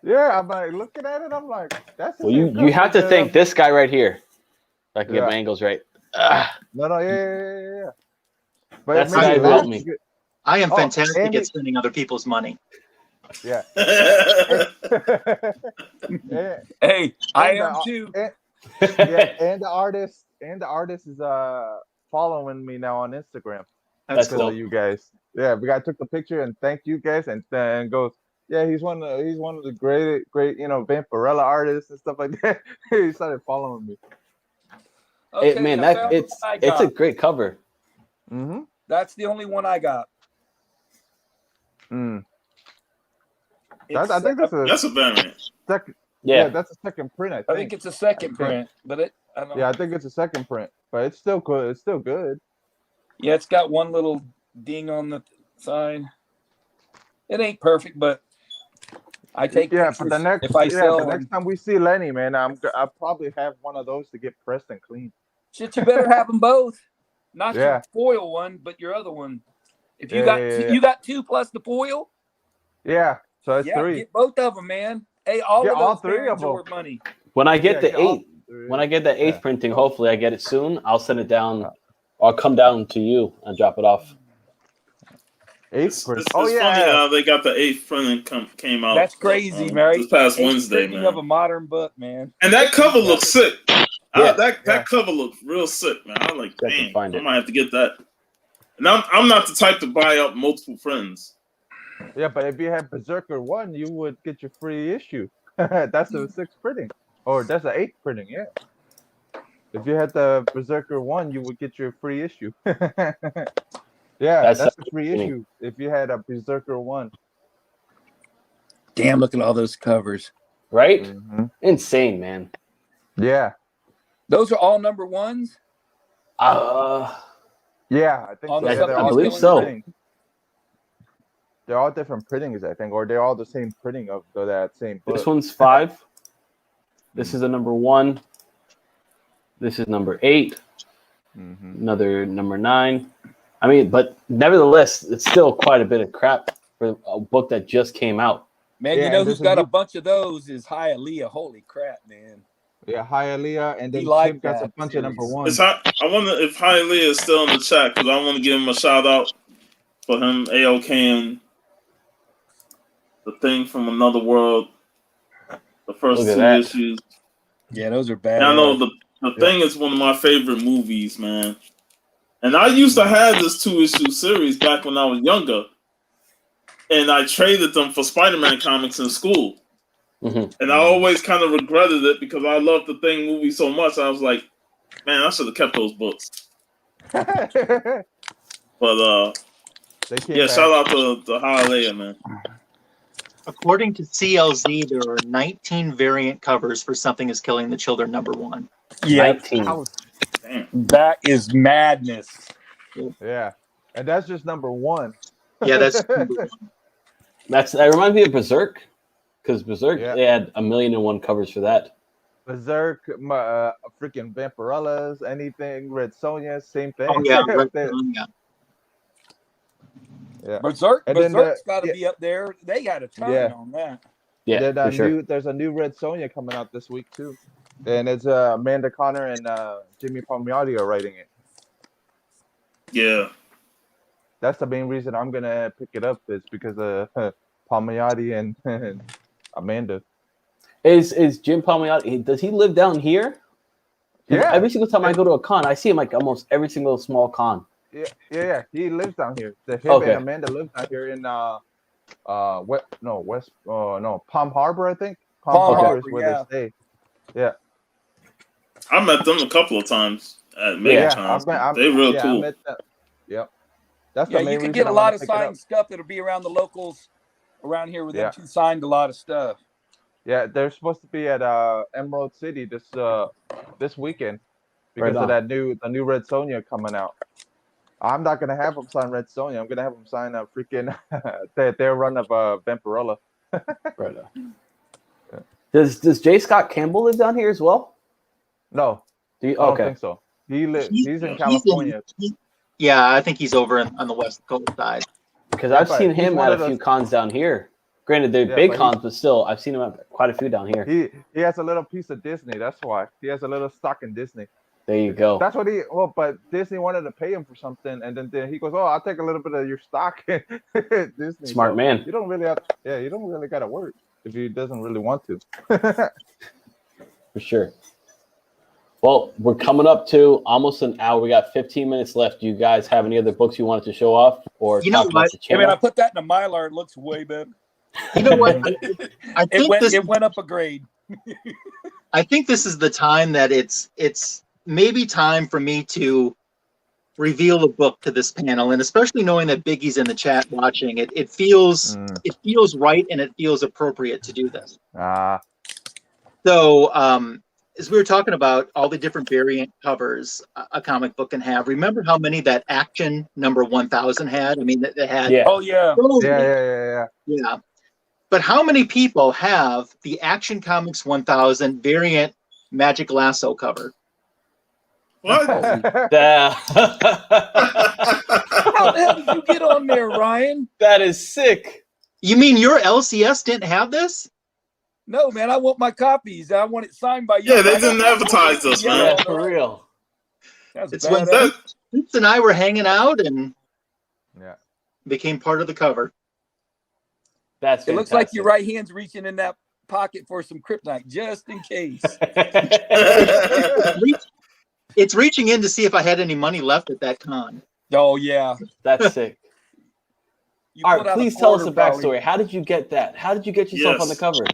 Yeah, I'm like looking at it. I'm like, that's. Well, you have to thank this guy right here. If I can get my angles right. No, yeah. But that's the guy who helped me. I am fantastic at spending other people's money. Yeah. Hey, I am too. And the artist is following me now on Instagram. That's cool. Of you guys. Yeah, we took the picture and thank you guys, and then goes, yeah, he's one of the great Vampirella artists and stuff like that. He started following me. Okay, man, it's a great cover. Mm-hmm. That's the only one I got. I think that's a variant. Second. Yeah, that's a second print. I think it's a second print, but I don't know. Yeah, I think it's a second print, but it's still good. It's still good. Yeah, it's got one little ding on the side. It ain't perfect, but I take but the next next time we see Lenny, man, I'll probably have one of those to get pressed and clean. Shit, you better have them both. Not your foil one, but your other one. If you you got 2 plus the foil. Yeah, so it's 3. Get both of them, man. Hey, all 3 of them. Money. When I get the 8th, when I get the 8th printing, hopefully I get it soon. I'll send it down. I'll come down to you and drop it off. 8th print. It's funny how they got the 8th printing came out. That's crazy, man. This past Wednesday, man. Of a modern book, man. And that cover looks sick. That cover looks real sick, man. I'm like, damn, I might have to get that. And I'm not the type to buy up multiple friends. Yeah, but if you had Berserker 1, you would get your free issue. That's the 6th printing. Or that's the 8th printing, yeah. If you had the Berserker 1, you would get your free issue. Yeah, that's a free issue if you had a Berserker 1. Damn, look at all those covers. Right? Mm-hmm. Insane, man. Yeah. Those are all number 1s? Yeah, I think so. I believe so. They're all different printings, I think, or they're all the same printing of that same book. This one's 5. This is a number 1. This is number 8. Mm-hmm. Another number 9. I mean, but nevertheless, it's still quite a bit of crap for a book that just came out. Man, you know who's got a bunch of those is Hialeah. Holy crap, man. Yeah, Hialeah, and then Tim got a bunch of number 1s. I wonder if Hialeah is still in the chat, because I want to give him a shout out for him AOKing the Thing from Another World, the first 2 issues. Yeah, those are bad. And I know the Thing is one of my favorite movies, man. And I used to have this 2-issue series back when I was younger. And I traded them for Spider-Man comics in school. Mm-hmm. And I always kind of regretted it because I loved the Thing movie so much. I was like, man, I should have kept those books. But, shout out to Hialeah, man. According to CLZ, there are 19 variant covers for Something is Killing the Children #1. Yeah, 19. That is madness. Yeah, and that's just number 1. Yeah, that's that reminds me of Berserk, because Berserk they had 1,000,001 covers for that. Berserk, freaking Vampirellas, anything, Red Sonja, same thing. Oh yeah, yeah. Berserk's got to be up there. They got a ton on that. Yeah, there's a new Red Sonja coming out this week too, and it's Amanda Connor and Jimmy Palmiotti are writing it. Yeah, that's the main reason I'm gonna pick it up is because of Palmiotti and Amanda. Is Jim Palmiotti? Does he live down here? Yeah. Every single time I go to a con, I see him like almost every single small con. Yeah. He lives down here. Him Okay. and Amanda live down here in Palm Harbor, I think. Palm Harbor is Harbor, where yeah. they stay. Yeah. I met them a couple of times at many Yeah. times. They're real I cool. met them. Yep. That's Yeah, the main you can reason get a I lot want of to pick it up. signed stuff that'll be around the locals around here with them Yeah. two signed a lot of stuff. Yeah, they're supposed to be at Emerald City this weekend because Right of on. the new Red Sonja coming out. I'm not gonna have them sign Red Sonja. I'm gonna have them sign a freaking their run of Vampirella. Right on. Does J. Scott Campbell live down here as well? No, Do you, I don't okay. think so. He's in He's California. Yeah, I think he's over on the West Coast side. Because Yeah, I've but seen he's him one at of a few those- cons down here. Granted, they're Yeah, big but cons, but still, I've seen him at quite a few down here. he has a little piece of Disney. That's why he has a little stock in Disney. There you go. That's what but Disney wanted to pay him for something, and then he goes, "Oh, I'll take a little bit of your stock." Disney. Smart man. You don't really gotta work if he doesn't really want to. For sure. Well, we're coming up to almost an hour. We got 15 minutes left. Do you guys have any other books you wanted to show off or You know talk about what? the Hey, channel? man, I put that in a Mylar. It looks way better. You know what? I think It went up a grade. I think this is the time that it's maybe time for me to reveal a book to this panel, and especially knowing that Biggie's in the chat watching, it feels right and it feels appropriate to do this. So as we were talking about all the different variant covers a comic book can have, remember how many that Action number 1000 had? I mean, that had Yeah. Oh, yeah. yeah. But how many people have the Action Comics 1000 variant Magic Lasso cover? What? How How the hell did you get on there, Ryan? That is sick. You mean your LCS didn't have this? No, man, I want my copies. I want it signed by you. Yeah, they didn't advertise us, Yeah, man. Yeah, for real. That's It's when badass. Hoops and I were hanging out and Yeah. became part of the cover. That's It looks like your right hand's reaching in that pocket for some kryptonite, just in case. It's reaching in to see if I had any money left at that con. Oh, yeah. That's sick. You All put right, out a please tell us the quarter, backstory. probably. How did you get that? How did you get yourself on the cover?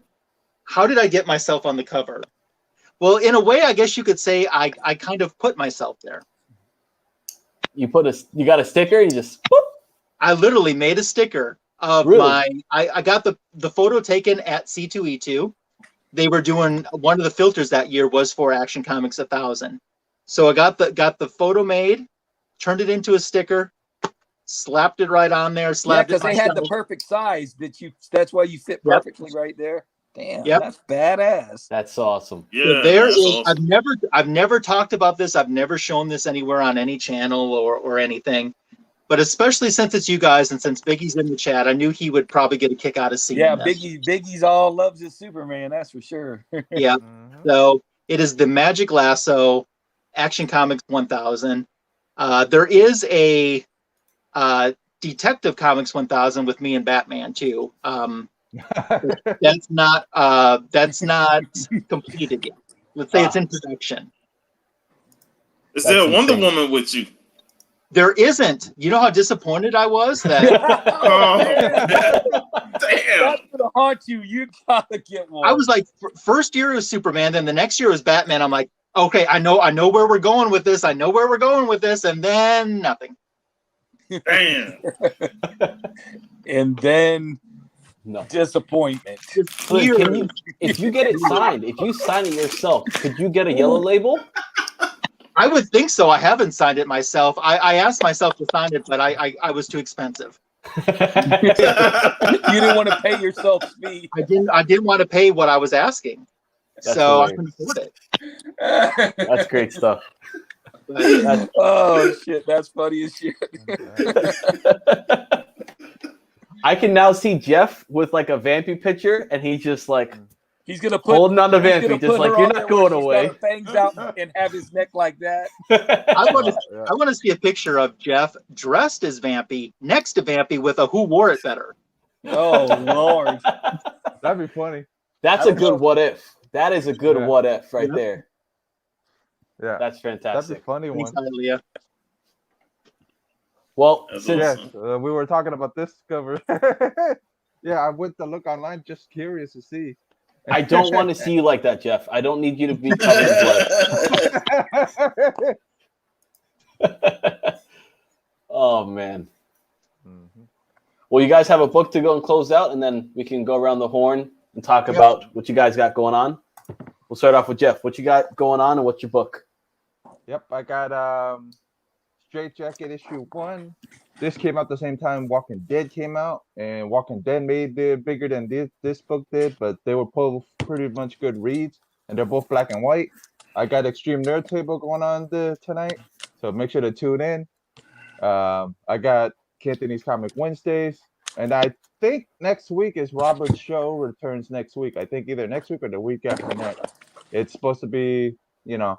How did I get myself on the cover? Well, in a way, I guess you could say I kind of put myself there. You got a sticker and you just whoop. I literally made a sticker of I got the photo taken at C2E2. They were doing one of the filters that year was for Action Comics 1000. So I got the photo made, turned it into a sticker, slapped it right on there. Yeah, because they had the perfect size that's why you fit perfectly right there. Damn, that's badass. That's awesome. Yeah, there that's is. awesome. I've never talked about this. I've never shown this anywhere on any channel or anything. But especially since it's you guys and since Biggie's in the chat, I knew he would probably get a kick out of seeing this. Biggie's all loves his Superman, that's for sure. Yeah. So it is the Magic Lasso Action Comics 1000. There is a Detective Comics 1000 with me and Batman too. That's not completed yet. Let's say it's in production. Is there a Wonder Woman with you? There isn't. You know how disappointed I was that Damn. That's gonna haunt you. You gotta get one. I was like, first year was Superman, then the next year was Batman. I'm like, okay, I know where we're going with this. And then nothing. Damn. And then disappointment. If you get it signed, if you sign it yourself, could you get a yellow label? I would think so. I haven't signed it myself. I asked myself to sign it, but I was too expensive. You didn't want to pay yourself fee. I didn't want to pay what I was asking. So I couldn't afford it. That's great stuff. Oh shit, that's funny as shit. I can now see Jeff with like a Vampy picture, and he's just like he's gonna put holding on to Vampy, just like you're not going away. Fangs out and have his neck like that. I want to see a picture of Jeff dressed as Vampy next to Vampy with a "Who Wore It Better." Oh Lord, that'd be funny. That's a good what if. That is a good what if right there. Yeah, that's fantastic. That's a funny one. Hialeah. Well, That's since Yes, awesome. we were talking about this cover. Yeah, I went to look online, just curious to see. I don't want to see you like that, Jeff. I don't need you to be covered in blood. Oh man. Mhm. Well, you guys have a book to go and close out, and then we can go around the horn and talk Yep. about what you guys got going on. We'll start off with Jeff. What you got going on, and what's your book? Yep, I got Straight Jacket issue 1. This came out the same time Walking Dead came out, and Walking Dead made it bigger than this book did, but they were both pretty much good reads, and they're both black and white. I got Extreme Nerd Table going on tonight, so make sure to tune in. I got Cantonese Comic Wednesdays, and I think next week is Robert's show returns next week. I think either next week or the week after next. It's supposed to be, you know,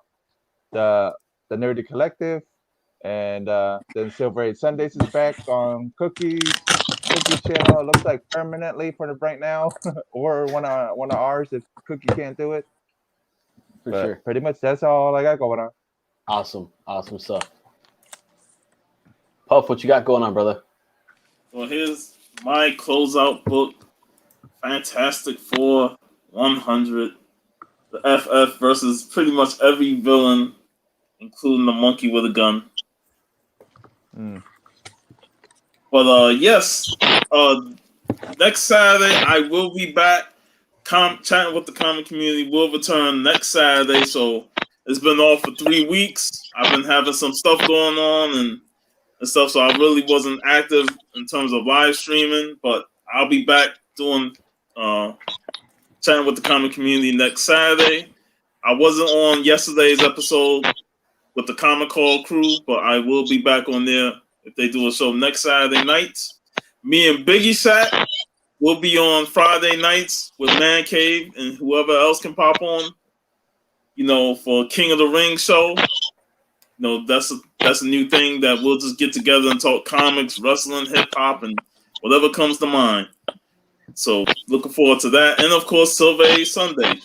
the Nerdy Collective, and then Silver Age Sundays is back on Cookie's channel. It looks like permanently for the right now, or one of ours if Cookie can't do it. For But sure. pretty much that's all I got going on. Awesome stuff. Puff, what you got going on, brother? Well, here's my closeout book, Fantastic Four 100. The FF versus pretty much every villain, including the monkey with a gun. Mm. But yes, next Saturday I will be back. Chatting with the comic community will return next Saturday. So it's been off for 3 weeks. I've been having some stuff going on and stuff, so I really wasn't active in terms of live streaming. But I'll be back doing chatting with the comic community next Saturday. I wasn't on yesterday's episode with the Comic Call crew, but I will be back on there if they do a show next Saturday nights. Me and Biggie Sat will be on Friday nights with Man Cave and whoever else can pop on, for King of the Ring show. That's a new thing that we'll just get together and talk comics, wrestling, hip hop, and whatever comes to mind. So looking forward to that. And of course, Silver Age Sunday.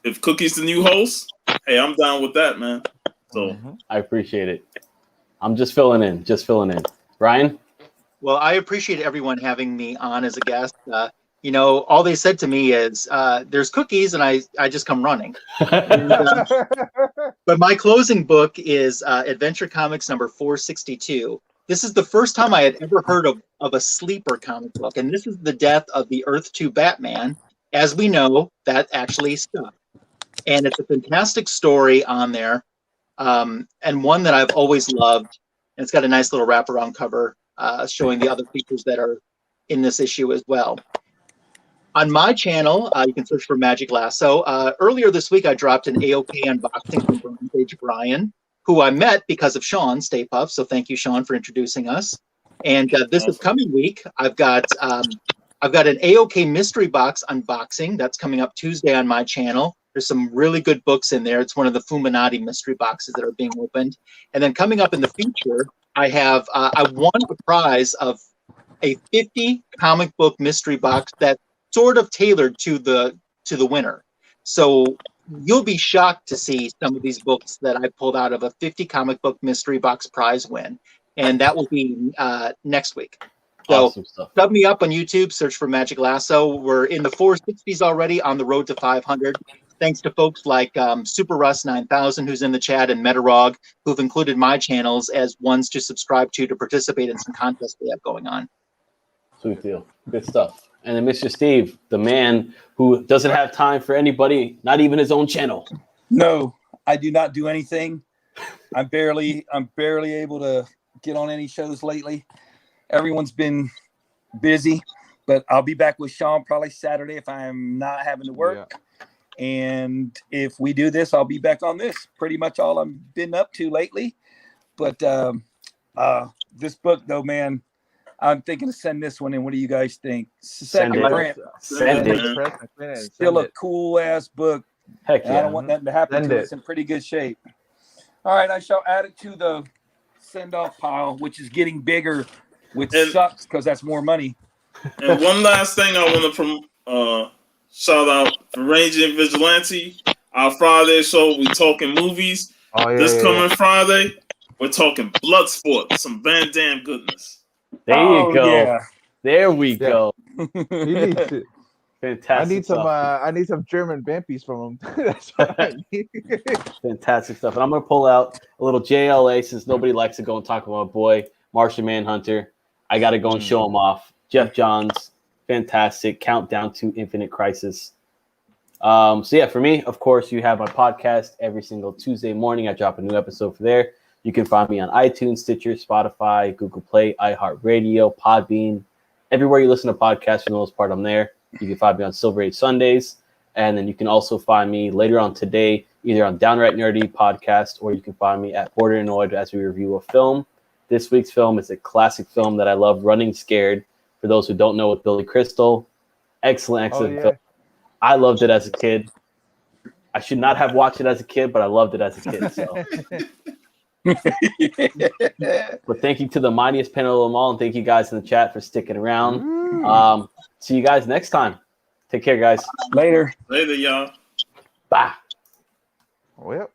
If Cookie's the new host, hey, I'm down with that, man. So I appreciate it. I'm just filling in. Brian? Well, I appreciate everyone having me on as a guest. All they said to me is, there's cookies, and I just come running. But my closing book is Adventure Comics number 462. This is the first time I had ever heard of a sleeper comic book, and this is the death of the Earth 2 Batman. As we know, that actually stuck. And it's a fantastic story on there, and one that I've always loved. And it's got a nice little wraparound cover showing the other features that are in this issue as well. On my channel, you can search for Magic Lasso. Earlier this week, I dropped an AOK unboxing from Bronze Age Brian, who I met because of Sean StayPuff. So thank you, Sean, for introducing us. And this upcoming week, I've got an AOK mystery box unboxing that's coming up Tuesday on my channel. There's some really good books in there. It's one of the Fuminati mystery boxes that are being opened. And then coming up in the future, I have I won a prize of a 50 comic book mystery box that's sort of tailored to the winner. So you'll be shocked to see some of these books that I pulled out of a 50 comic book mystery box prize win. And that will be next week. So Awesome stuff. sub me up on YouTube, search for Magic Lasso. We're in the 460s already, on the road to 500. Thanks to folks like Super Russ 9000, who's in the chat, and Metarog, who've included my channels as ones to subscribe to participate in some contests we have going on. Sweet deal. Good stuff. And then Mr. Steve, the man who doesn't have time for anybody, not even his own channel. No, I do not do anything. I'm barely able to get on any shows lately. Everyone's been busy, but I'll be back with Sean probably Saturday if I'm not having to work. Yeah. And if we do this, I'll be back on this. Pretty much all I've been up to lately. But this book, though, man, I'm thinking to send this one in. What do you guys think? Send it. Still a cool-ass book. Heck yeah. I don't want nothing to happen to it. It's in pretty good shape. All right, I shall add it to the send-off pile, which is getting bigger, which sucks because that's more money. And one last thing I want to shout out for Ranging Vigilante, our Friday show. We talking movies. This coming Friday, We're talking Bloodsport, some Van Damme goodness. There you go. Yeah. There we go. He needs to. Fantastic stuff. I need some German vampies from him. That's what I need. Fantastic stuff. And I'm going to pull out a little JLA since nobody likes to go and talk about my boy, Martian Manhunter. I got to go and show him off. Jeff Johns, fantastic. Countdown to Infinite Crisis. So, yeah, for me, of course, you have my podcast every single Tuesday morning. I drop a new episode for there. You can find me on iTunes, Stitcher, Spotify, Google Play, iHeartRadio, Podbean. Everywhere you listen to podcasts, for the most part, I'm there. You can find me on Silver Age Sundays. And then you can also find me later on today, either on Downright Nerdy podcast, or you can find me at Border Annoyed as we review a film. This week's film is a classic film that I love, Running Scared. For those who don't know, with Billy Crystal. Excellent film. I loved it as a kid. I should not have watched it as a kid, but I loved it as a kid. So. But thank you to the mightiest panel of them all, and thank you guys in the chat for sticking around. See you guys next time. Take care, guys. Later, y'all. Bye. Well.